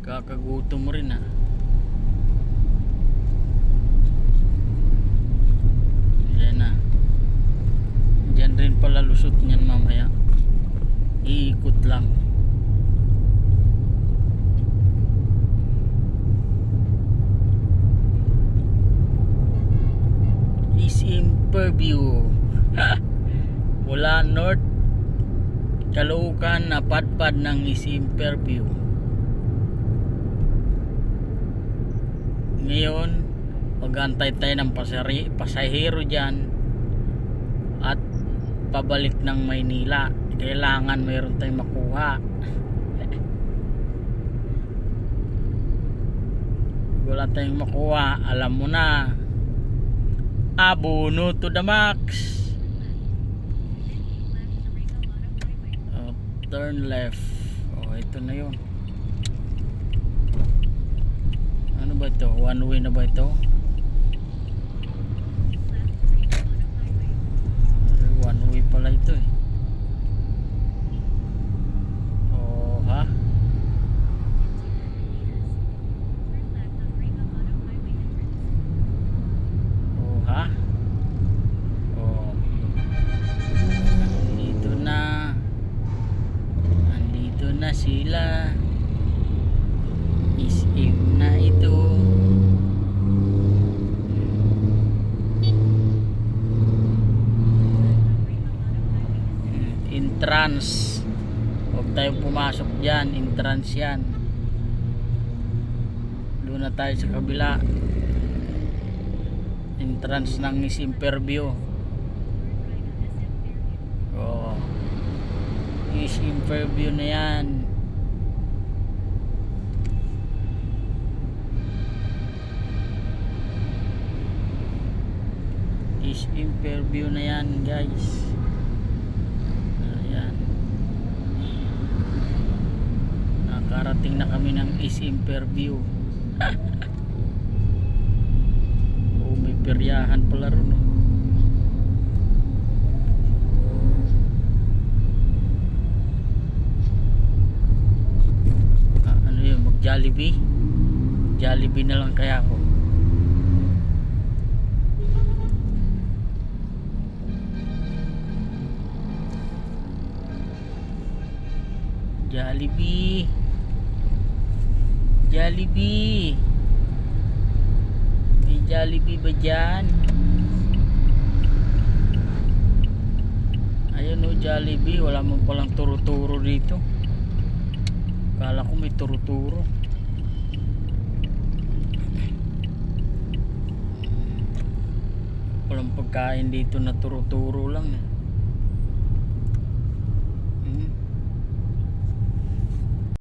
Kakagutom mo rin ha. Yan na. Diyan rin pala lusot niyan mamaya. Iikot lang. Imperview mula north Caloocan na padpad ng Imperview. Ngayon mag-antay tayo ng pasahero dyan at pabalik ng Maynila. Kailangan mayroon tayong makuha. Wala tayong makuha, alam mo na, abono to the max. Turn left. Ito na yun. Ano ba ito? One way na ba ito? One way pala ito eh. Ha? Ha? Andito na sila. Isim na ito. Entrance. Huwag tayong pumasok dyan. Entrance yan. Doon na tayo sa kabila. Entrance ng Imperview. Imperview na yan. Imperview na yan guys. Ayan. Nakarating na kami ng Imperview. May peryahan pala ron. Ano yun, mag Jollibee? Jollibee na lang kaya ako. Jollibee. Jollibee. May Jollibee ba dyan? Ayun o, Jollibee. Wala mo palang turo-turo dito. Kala ko may turo-turo. Walang pagkain dito na turo-turo lang eh.